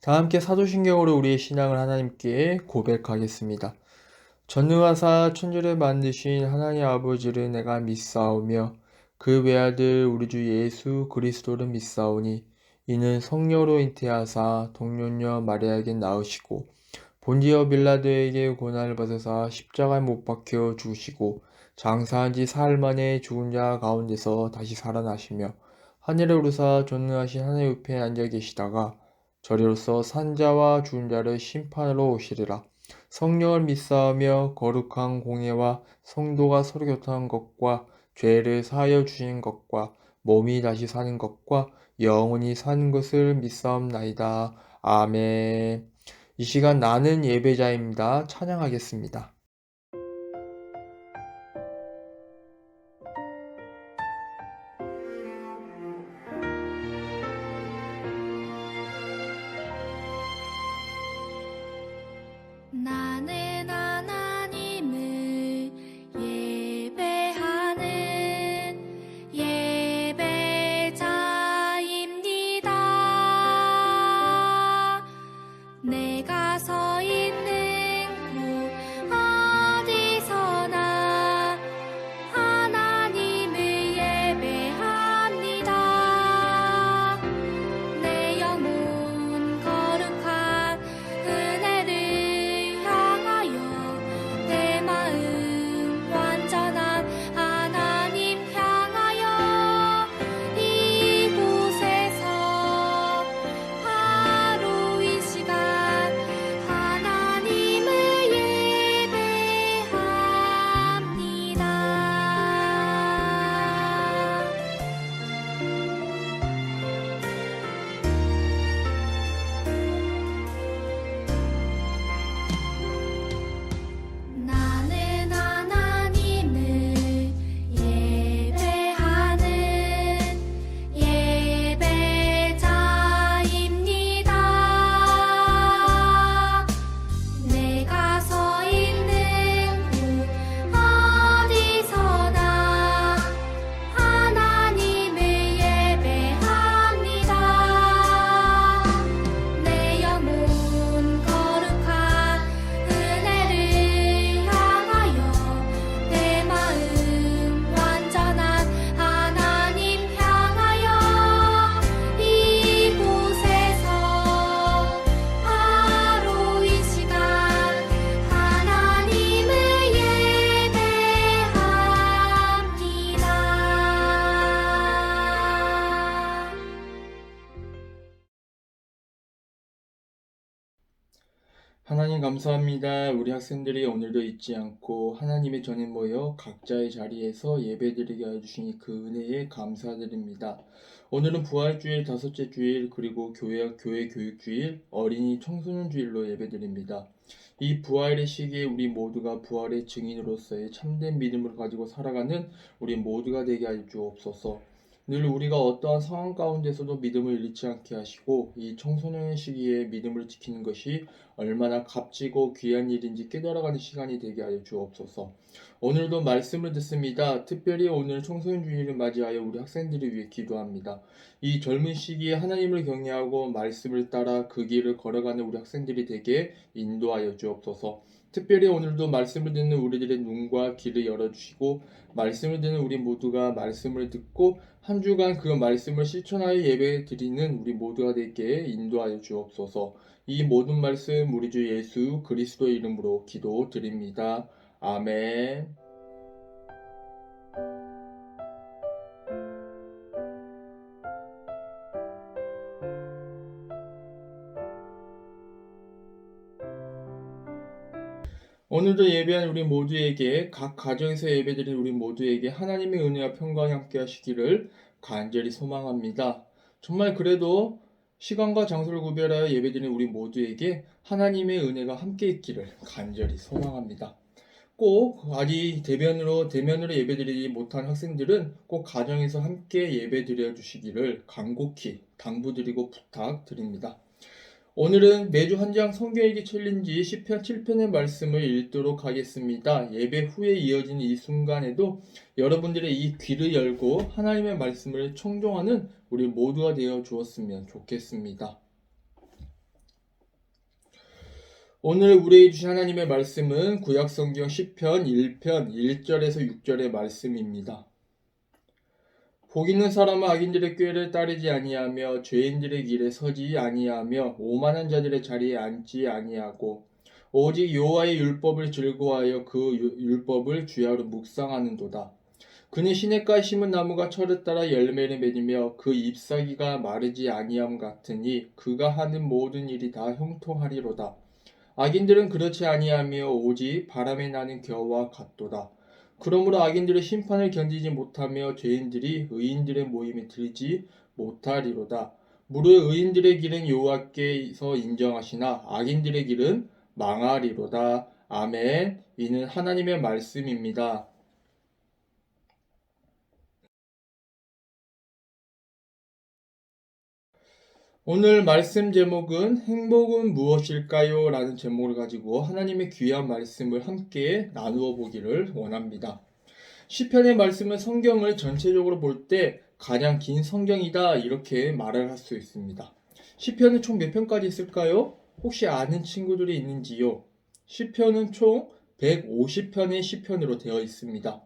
다 함께 사도신경으로 우리의 신앙을 하나님께 고백하겠습니다. 전능하사 천지를 만드신 하나님 아버지를 내가 믿사오며 그 외아들 우리 주 예수 그리스도를 믿사오니 이는 성령으로 잉태하사 동년녀 마리아에게 낳으시고 본디오 빌라도에게 고난을 받으사 십자가에 못 박혀 죽으시고 장사한 지 사흘 만에 죽은 자 가운데서 다시 살아나시며 하늘에 오르사 전능하신 하나님 옆에 앉아 계시다가 저리로서 산자와 죽은 자를 심판하러 오시리라. 성령을 믿사오며 거룩한 공예와 성도가 서로 교통한 것과 죄를 사하여 주시는 것과 몸이 다시 사는 것과 영원히 사는 것을 믿사옵나이다. 아멘. 이 시간 나는 예배자입니다. 찬양하겠습니다. 나는 하나님을 예배하는 예배자입니다. 내가 서 있는 곳 어디서나 하나님을 예배합니다. 내 영혼 거룩한 은혜를 향하여 내 마음 완전한 하나님 향하여 이곳에서 바로 이 시간 하나님을 예배합니다. 나는 하나님을 예배하는 예배자입니다. 내가 서 있는 곳 어디서나 하나님을 예배합니다. 내 영혼 거룩한 은혜를 향하여 내 마음 완전한 하나님 향하여 이곳에서 바로 이 시간 하나님을 예배합니다. 하나님 감사합니다. 우리 학생들이 오늘도 잊지 않고 하나님의 전에 모여 각자의 자리에서 예배드리게 해주시니 그 은혜에 감사드립니다. 오늘은 부활주일, 다섯째 주일, 그리고 교회 교육주일, 어린이 청소년 주일로 예배드립니다. 이 부활의 시기에 우리 모두가 부활의 증인으로서의 참된 믿음을 가지고 살아가는 우리 모두가 되게 하여 주옵소서. 늘 우리가 어떠한 상황 가운데서도 믿음을 잃지 않게 하시고 이 청소년 시기에 믿음을 지키는 것이 얼마나 값지고 귀한 일인지 깨달아가는 시간이 되게 하여 주옵소서. 오늘도 말씀을 듣습니다. 특별히 오늘 청소년 주일을 맞이하여 우리 학생들을 위해 기도합니다. 이 젊은 시기에 하나님을 경외하고 말씀을 따라 그 길을 걸어가는 우리 학생들이 되게 인도하여 주옵소서. 특별히 오늘도 말씀을 듣는 우리들의 눈과 귀를 열어주시고 말씀을 듣는 우리 모두가 말씀을 듣고 한 주간 그 말씀을 실천하여 예배 드리는 우리 모두가 되게 인도하여 주옵소서. 이 모든 말씀 우리 주 예수 그리스도의 이름으로 기도드립니다. 아멘. 오늘도 예배한 우리 모두에게 각 가정에서 예배드린 우리 모두에게 하나님의 은혜와 평강이 함께 하시기를 간절히 소망합니다. 정말 그래도 시간과 장소를 구별하여 예배드린 우리 모두에게 하나님의 은혜가 함께 있기를 간절히 소망합니다. 꼭 아직 대면으로 예배드리지 못한 학생들은 꼭 가정에서 함께 예배드려 주시기를 간곡히 당부드리고 부탁드립니다. 오늘은 매주 한 장 성경읽기 챌린지 시편 7편의 말씀을 읽도록 하겠습니다. 예배 후에 이어지는 이 순간에도 여러분들의 이 귀를 열고 하나님의 말씀을 청종하는 우리 모두가 되어 주었으면 좋겠습니다. 오늘 우리에게 주신 하나님의 말씀은 구약성경 시편 1편 1절에서 6절의 말씀입니다. 복 있는 사람은 악인들의 꾀를 따르지 아니하며 죄인들의 길에 서지 아니하며 오만한 자들의 자리에 앉지 아니하고 오직 여호와의 율법을 즐거워하여 그 율법을 주야로 묵상하는도다. 그는 시냇가에 심은 나무가 철을 따라 열매를 맺으며 그 잎사귀가 마르지 아니함 같으니 그가 하는 모든 일이 다 형통하리로다. 악인들은 그렇지 아니하며 오직 바람에 나는 겨와 같도다. 그러므로 악인들의 심판을 견디지 못하며 죄인들이 의인들의 모임에 들지 못하리로다. 무릇 의인들의 길은 여호와께서 인정하시나 악인들의 길은 망하리로다. 아멘. 이는 하나님의 말씀입니다. 오늘 말씀 제목은 행복은 무엇일까요? 라는 제목을 가지고 하나님의 귀한 말씀을 함께 나누어 보기를 원합니다. 시편의 말씀은 성경을 전체적으로 볼 때 가장 긴 성경이다 이렇게 말을 할 수 있습니다. 시편은 총 몇 편까지 있을까요? 혹시 아는 친구들이 있는지요? 시편은 총 150편의 시편으로 되어 있습니다.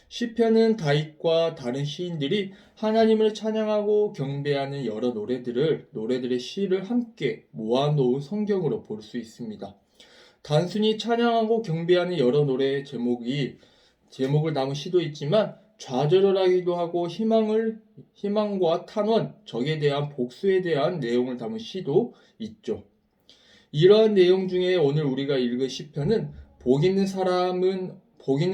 시편은 다윗과 다른 시인들이 하나님을 찬양하고 경배하는 여러 노래들의 시를 함께 모아놓은 성경으로 볼 수 있습니다. 단순히 찬양하고 경배하는 여러 노래의 제목을 담은 시도 있지만 좌절을 하기도 하고 희망과 탄원, 적에 대한 복수에 대한 내용을 담은 시도 있죠. 이러한 내용 중에 오늘 우리가 읽은 시편은 복 있는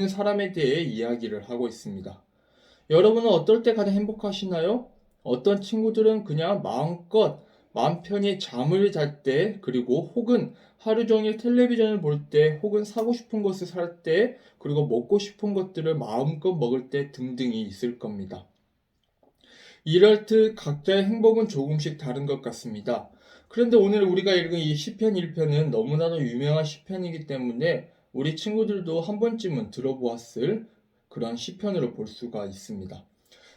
사람에 대해 이야기를 하고 있습니다. 여러분은 어떨 때 가장 행복하시나요? 어떤 친구들은 그냥 마음껏 마음 편히 잠을 잘 때, 그리고 혹은 하루 종일 텔레비전을 볼 때, 혹은 사고 싶은 것을 살 때, 그리고 먹고 싶은 것들을 마음껏 먹을 때 등등이 있을 겁니다. 이럴 듯 각자의 행복은 조금씩 다른 것 같습니다. 그런데 오늘 우리가 읽은 이 시편 1편은 너무나도 유명한 시편이기 때문에 우리 친구들도 한 번쯤은 들어보았을 그런 시편으로 볼 수가 있습니다.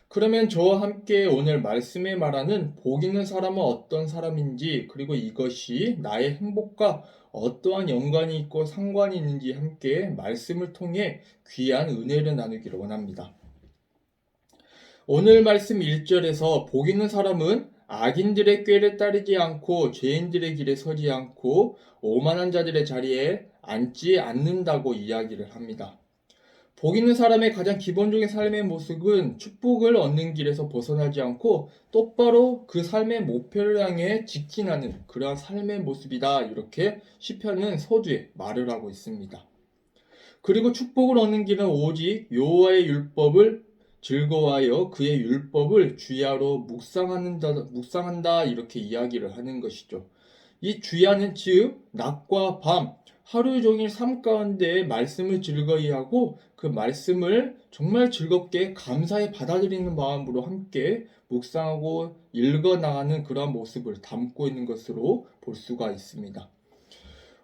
그러면 저와 함께 오늘 말씀에 말하는 복 있는 사람은 어떤 사람인지, 그리고 이것이 나의 행복과 어떠한 연관이 있고 상관이 있는지 함께 말씀을 통해 귀한 은혜를 나누기를 원합니다. 오늘 말씀 1절에서 복 있는 사람은 악인들의 꾀를 따르지 않고 죄인들의 길에 서지 않고 오만한 자들의 자리에 앉지 않는다고 이야기를 합니다. 복 있는 사람의 가장 기본적인 삶의 모습은 축복을 얻는 길에서 벗어나지 않고 똑바로 그 삶의 목표를 향해 직진하는 그러한 삶의 모습이다. 이렇게 시편은 서두에 말을 하고 있습니다. 그리고 축복을 얻는 길은 오직 여호와의 율법을 즐거워하여 그의 율법을 주야로 묵상한다 이렇게 이야기를 하는 것이죠. 이 주야는 즉 낮과 밤 하루 종일 삶 가운데 말씀을 즐거이 하고 그 말씀을 정말 즐겁게 감사히 받아들이는 마음으로 함께 묵상하고 읽어 나가는 그러한 모습을 담고 있는 것으로 볼 수가 있습니다.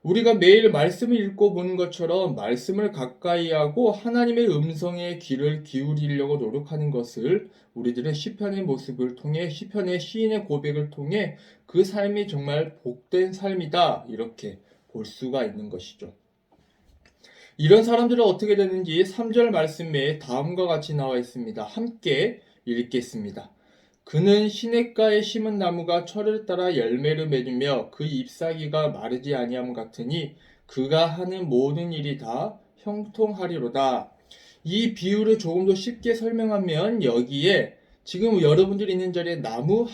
우리가 매일 말씀을 읽고 보는 것처럼 말씀을 가까이 하고 하나님의 음성에 귀를 기울이려고 노력하는 것을 우리들은 시편의 모습을 통해 시편의 시인의 고백을 통해 그 삶이 정말 복된 삶이다 이렇게 볼 수가 있는 것이죠. 이런 사람들은 어떻게 되는지 3절 말씀에 다음과 같이 나와 있습니다. 함께 읽겠습니다. 그는 시냇가에 심은 나무가 철을 따라 열매를 맺으며 그 잎사귀가 마르지 아니함 같으니 그가 하는 모든 일이 다 형통하리로다. 이 비유를 조금 더 쉽게 설명하면 여기에 지금 여러분들이 있는 자리에 나무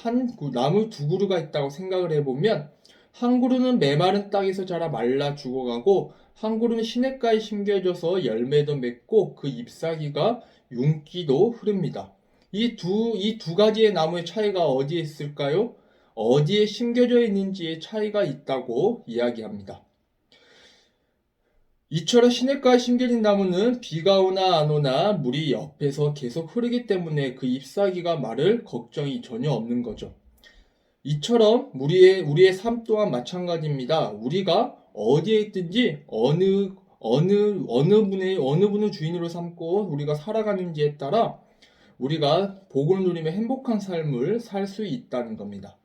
두 그루가 있다고 생각을 해보면 한 그루는 메마른 땅에서 자라 말라 죽어가고 한 그루는 시냇가에 심겨져서 열매도 맺고 그 잎사귀가 윤기도 흐릅니다. 이 두 가지의 나무의 차이가 어디에 있을까요? 어디에 심겨져 있는지의 차이가 있다고 이야기합니다. 이처럼 시냇가에 심겨진 나무는 비가 오나 안 오나 물이 옆에서 계속 흐르기 때문에 그 잎사귀가 마를 걱정이 전혀 없는 거죠. 이처럼 우리의 삶 또한 마찬가지입니다. 우리가 어디에 있든지 어느 분을 주인으로 삼고 우리가 살아가는지에 따라 우리가 복을 누리며 행복한 삶을 살 수 있다는 겁니다.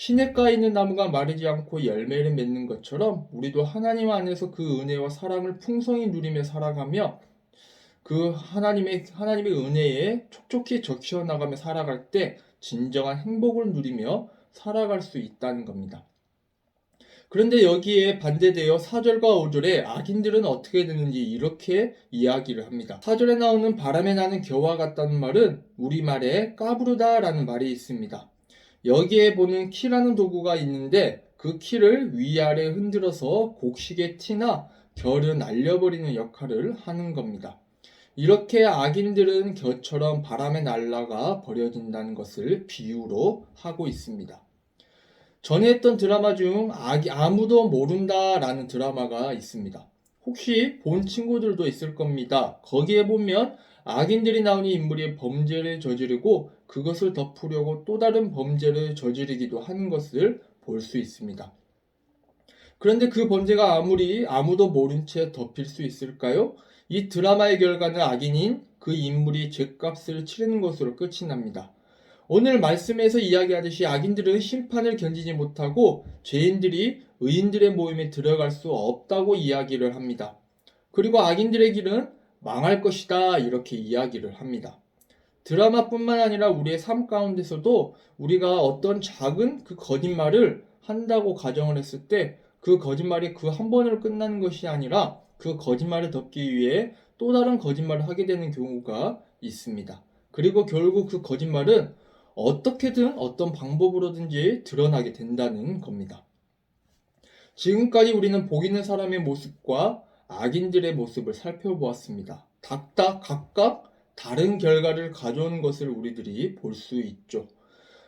시냇가에 있는 나무가 마르지 않고 열매를 맺는 것처럼 우리도 하나님 안에서 그 은혜와 사랑을 풍성히 누리며 살아가며 그 하나님의 은혜에 촉촉히 적셔 나가며 살아갈 때 진정한 행복을 누리며 살아갈 수 있다는 겁니다. 그런데 여기에 반대되어 4절과 5절에 악인들은 어떻게 되는지 이렇게 이야기를 합니다. 4절에 나오는 바람에 나는 겨와 같다는 말은 우리말에 까부르다라는 말이 있습니다. 여기에 보는 키라는 도구가 있는데 그 키를 위아래 흔들어서 곡식의 티나 결을 날려버리는 역할을 하는 겁니다. 이렇게 악인들은 겨처럼 바람에 날아가 버려진다는 것을 비유로 하고 있습니다. 전에 했던 드라마 중 아무도 모른다라는 드라마가 있습니다. 혹시 본 친구들도 있을 겁니다. 거기에 보면 악인들이 나오는 인물이 범죄를 저지르고 그것을 덮으려고 또 다른 범죄를 저지르기도 하는 것을 볼 수 있습니다. 그런데 그 범죄가 아무도 모른 채 덮일 수 있을까요? 이 드라마의 결과는 악인인 그 인물이 죗값을 치르는 것으로 끝이 납니다. 오늘 말씀에서 이야기하듯이 악인들은 심판을 견디지 못하고 죄인들이 의인들의 모임에 들어갈 수 없다고 이야기를 합니다. 그리고 악인들의 길은 망할 것이다 이렇게 이야기를 합니다. 드라마뿐만 아니라 우리의 삶 가운데서도 우리가 어떤 작은 그 거짓말을 한다고 가정을 했을 때 그 거짓말이 그 한 번으로 끝나는 것이 아니라 그 거짓말을 덮기 위해 또 다른 거짓말을 하게 되는 경우가 있습니다. 그리고 결국 그 거짓말은 어떻게든 어떤 방법으로든지 드러나게 된다는 겁니다. 지금까지 우리는 복 있는 사람의 모습과 악인들의 모습을 살펴보았습니다. 각각 다른 결과를 가져오는 것을 우리들이 볼 수 있죠.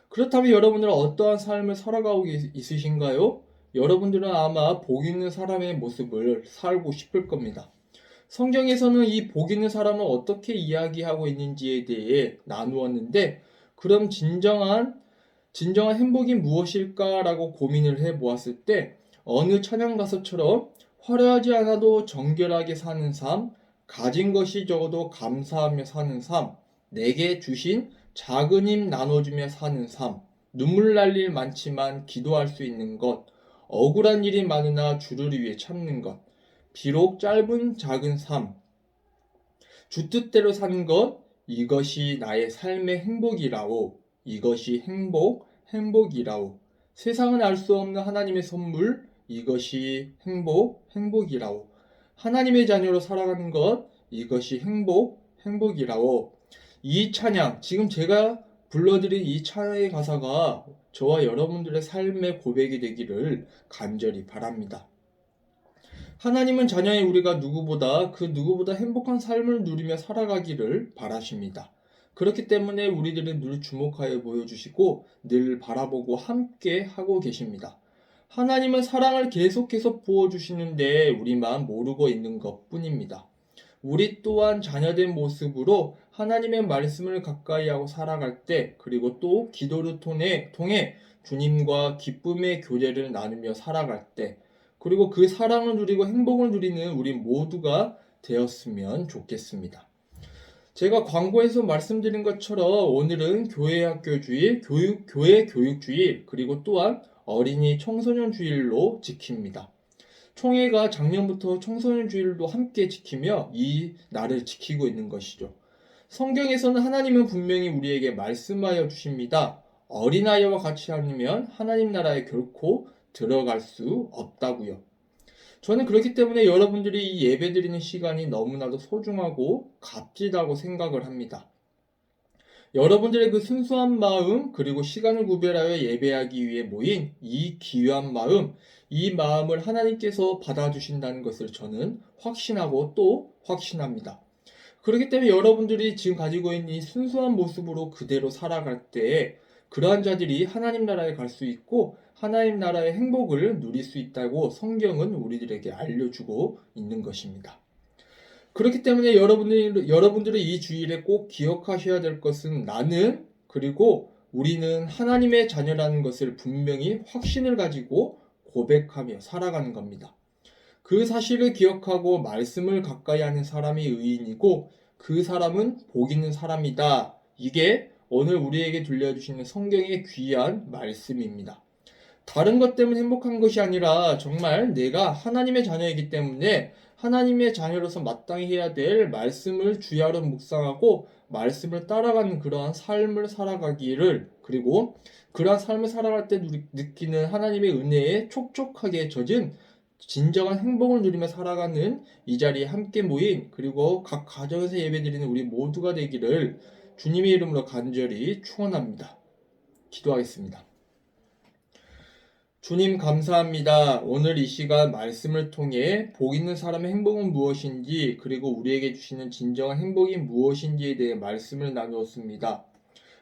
그렇다면 여러분들은 어떠한 삶을 살아가고 있으신가요? 여러분들은 아마 복 있는 사람의 모습을 살고 싶을 겁니다. 성경에서는 이 복 있는 사람은 어떻게 이야기하고 있는지에 대해 나누었는데 그럼 진정한 행복이 무엇일까라고 고민을 해보았을 때 어느 찬양 가사처럼 화려하지 않아도 정결하게 사는 삶, 가진 것이 적어도 감사하며 사는 삶, 내게 주신 작은 힘 나눠주며 사는 삶, 눈물 날 일 많지만 기도할 수 있는 것, 억울한 일이 많으나 주를 위해 참는 것, 비록 짧은 작은 삶, 주 뜻대로 사는 것, 이것이 나의 삶의 행복이라오. 이것이 행복이라오. 세상은 알 수 없는 하나님의 선물, 이것이 행복이라오. 하나님의 자녀로 살아가는 것, 이것이 행복이라오. 이 찬양, 지금 제가 불러드린 이 찬양의 가사가 저와 여러분들의 삶의 고백이 되기를 간절히 바랍니다. 하나님은 자녀의 우리가 그 누구보다 행복한 삶을 누리며 살아가기를 바라십니다. 그렇기 때문에 우리들은 늘 주목하여 보여주시고 늘 바라보고 함께 하고 계십니다. 하나님은 사랑을 계속해서 부어주시는데 우리만 모르고 있는 것 뿐입니다. 우리 또한 자녀된 모습으로 하나님의 말씀을 가까이 하고 살아갈 때 그리고 또 기도를 통해 주님과 기쁨의 교제를 나누며 살아갈 때 그리고 그 사랑을 누리고 행복을 누리는 우리 모두가 되었으면 좋겠습니다. 제가 광고에서 말씀드린 것처럼 오늘은 교회 학교주일, 교회 교육주일, 그리고 또한 어린이 청소년 주일로 지킵니다. 총회가 작년부터 청소년 주일도 함께 지키며 이 날을 지키고 있는 것이죠. 성경에서는 하나님은 분명히 우리에게 말씀하여 주십니다. 어린아이와 같이 하면 하나님 나라에 결코 들어갈 수 없다고요. 저는 그렇기 때문에 여러분들이 이 예배 드리는 시간이 너무나도 소중하고 값지다고 생각을 합니다. 여러분들의 그 순수한 마음 그리고 시간을 구별하여 예배하기 위해 모인 이 귀한 마음, 이 마음을 하나님께서 받아주신다는 것을 저는 확신하고 또 확신합니다. 그렇기 때문에 여러분들이 지금 가지고 있는 이 순수한 모습으로 그대로 살아갈 때 그러한 자들이 하나님 나라에 갈 수 있고 하나님 나라의 행복을 누릴 수 있다고 성경은 우리들에게 알려주고 있는 것입니다. 그렇기 때문에 여러분들은 이 주일에 꼭 기억하셔야 될 것은 나는 그리고 우리는 하나님의 자녀라는 것을 분명히 확신을 가지고 고백하며 살아가는 겁니다. 그 사실을 기억하고 말씀을 가까이 하는 사람이 의인이고 그 사람은 복 있는 사람이다. 이게 오늘 우리에게 들려주시는 성경의 귀한 말씀입니다. 다른 것 때문에 행복한 것이 아니라 정말 내가 하나님의 자녀이기 때문에 하나님의 자녀로서 마땅히 해야 될 말씀을 주야로 묵상하고 말씀을 따라가는 그러한 삶을 살아가기를, 그리고 그러한 삶을 살아갈 때 느끼는 하나님의 은혜에 촉촉하게 젖은 진정한 행복을 누리며 살아가는 이 자리에 함께 모인, 그리고 각 가정에서 예배드리는 우리 모두가 되기를 주님의 이름으로 간절히 축원합니다. 기도하겠습니다. 주님 감사합니다. 오늘 이 시간 말씀을 통해 복 있는 사람의 행복은 무엇인지, 그리고 우리에게 주시는 진정한 행복이 무엇인지에 대해 말씀을 나누었습니다.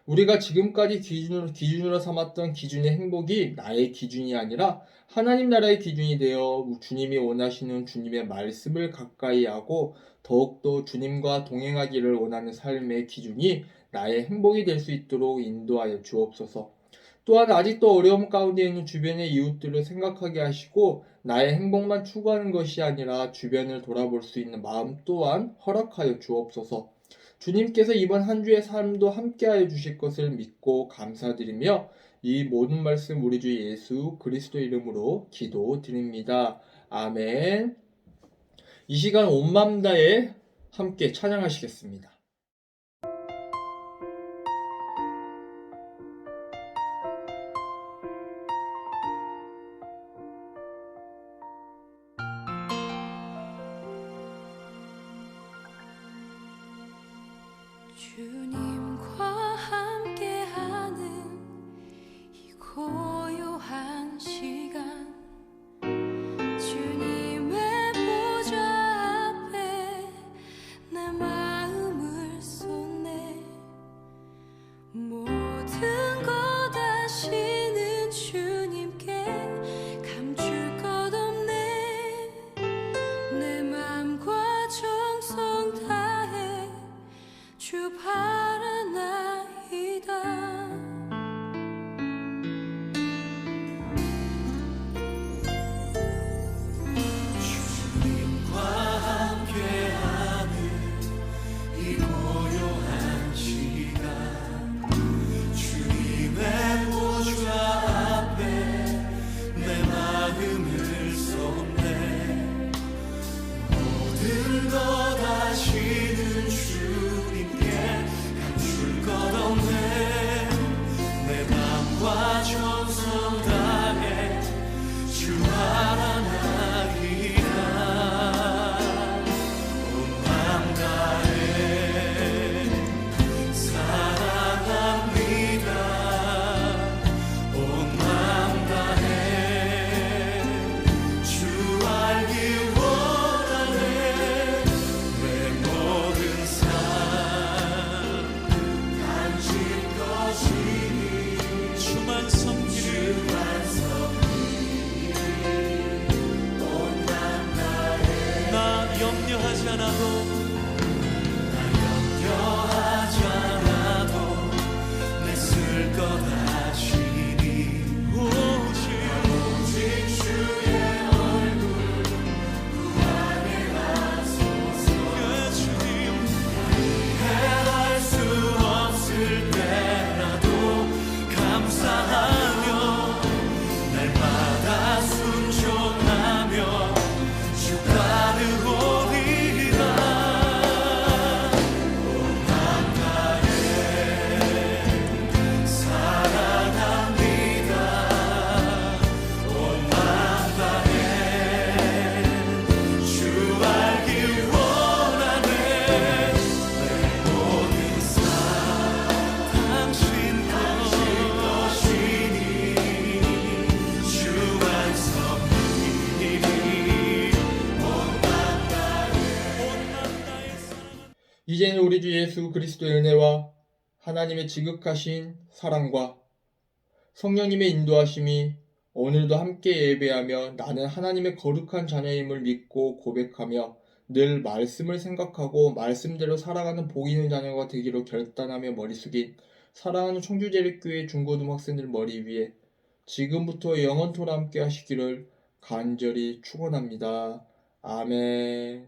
우리가 지금까지 기준으로 삼았던 기준의 행복이 나의 기준이 아니라 하나님 나라의 기준이 되어 주님이 원하시는 주님의 말씀을 가까이 하고 더욱더 주님과 동행하기를 원하는 삶의 기준이 나의 행복이 될 수 있도록 인도하여 주옵소서. 또한 아직도 어려움 가운데 있는 주변의 이웃들을 생각하게 하시고 나의 행복만 추구하는 것이 아니라 주변을 돌아볼 수 있는 마음 또한 허락하여 주옵소서. 주님께서 이번 한 주의 삶도 함께하여 주실 것을 믿고 감사드리며 이 모든 말씀 우리 주 예수 그리스도 이름으로 기도드립니다. 아멘. 이 시간 온 마음 다해 함께 찬양하시겠습니다. 주님과 함께하는 이 고요한 시간, 주님의 보좌 앞에 내 마음을 쏟네. 모든 것 아시는 주님께 감출 것 없네. 내 맘과 정성 다해 주 바라나이다. 주님과 함께하는 이 고요한 시간, 주님의 보좌 앞에 내 마음을 쏟네. 모든 것 아시는 주님께 감출 것 없네. 내 맘과 정성 다해 주 바라나이다. 온 맘 다해 사랑합니다. 온 맘 다해 주 알기 원하네. 내 모든 삶 당신 것이니 주만 섬기리. 온 맘 다해 나 염려하지 않아도 내 쓸 것 아시니. 오직 주의 얼굴 구하게 하소서. 주님 이해할 수 없을 때라도 감사하며 날마다 순종하며 주 따르오리라. 온 맘 다해 사랑합니다. 온 맘 다해 주 알기 원하네. 내 모든 삶 당신 것이니 주만 섬기리. 온 맘 다해 이제는 우리 주 예수 그리스도의 은혜와 하나님의 지극하신 사랑과 성령님의 인도하심이 오늘도 함께 예배하며 나는 하나님의 거룩한 자녀임을 믿고 고백하며 늘 말씀을 생각하고 말씀대로 살아가는 복 있는 자녀가 되기로 결단하며 머리 숙인 사랑하는 청주제일교회 중고등 학생들 머리 위에 지금부터 영원토록 함께 하시기를 간절히 축원합니다. 아멘.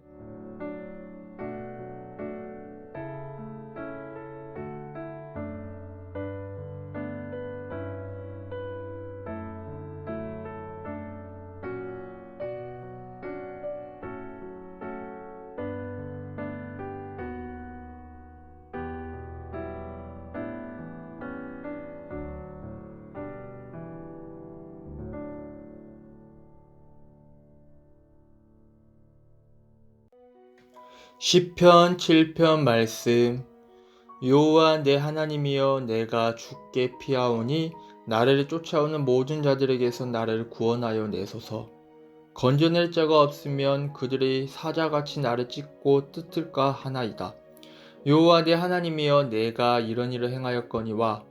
시편 7편 말씀. 여호와 내 하나님이여, 내가 주께 피하오니 나를 쫓아오는 모든 자들에게서 나를 구원하여 내소서. 건져낼 자가 없으면 그들이 사자같이 나를 찢고 뜯을까 하나이다. 여호와 내 하나님이여, 내가 이런 일을 행하였거니와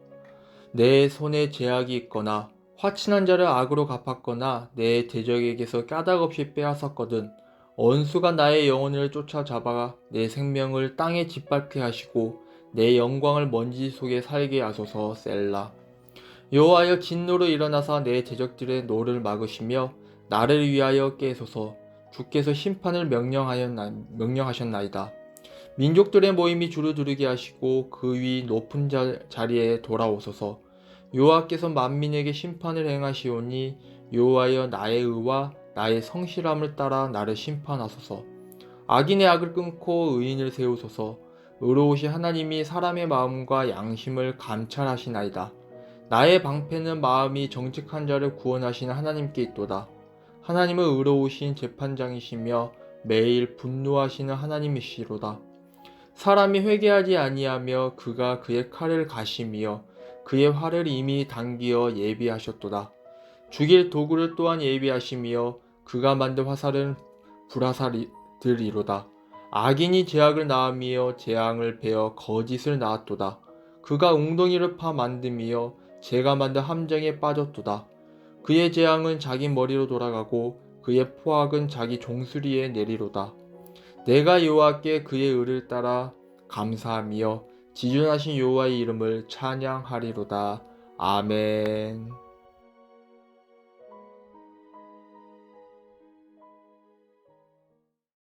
내 손에 제약이 있거나 화친한 자를 악으로 갚았거나 내 대적에게서 까닭 없이 빼앗았거든 원수가 나의 영혼을 쫓아잡아 내 생명을 땅에 짓밟게 하시고 내 영광을 먼지 속에 살게 하소서. 셀라. 여호와여, 진노로 일어나사 내 대적들의 노를 막으시며 나를 위하여 깨소서. 주께서 심판을 명령하셨나이다. 민족들의 모임이 주르르게 하시고 그 위 높은 자리에 돌아오소서. 여호와께서 만민에게 심판을 행하시오니 여호와여, 나의 의와 나의 성실함을 따라 나를 심판하소서. 악인의 악을 끊고 의인을 세우소서. 의로우신 하나님이 사람의 마음과 양심을 감찰하시나이다. 나의 방패는 마음이 정직한 자를 구원하시는 하나님께 있도다. 하나님은 의로우신 재판장이시며 매일 분노하시는 하나님이시로다. 사람이 회개하지 아니하며 그가 그의 칼을 가시며 그의 활을 이미 당기어 예비하셨도다. 죽일 도구를 또한 예비하시며 그가 만든 화살은 불화살이리로다. 악인이 죄악을 낳으며 재앙을 베어 거짓을 낳았도다. 그가 웅덩이를 파 만듦이여 재가 만든 함정에 빠졌도다. 그의 재앙은 자기 머리로 돌아가고 그의 포악은 자기 종수리에 내리로다. 내가 여호와께 그의 의를 따라 감사하며 지존하신 여호와의 이름을 찬양하리로다. 아멘.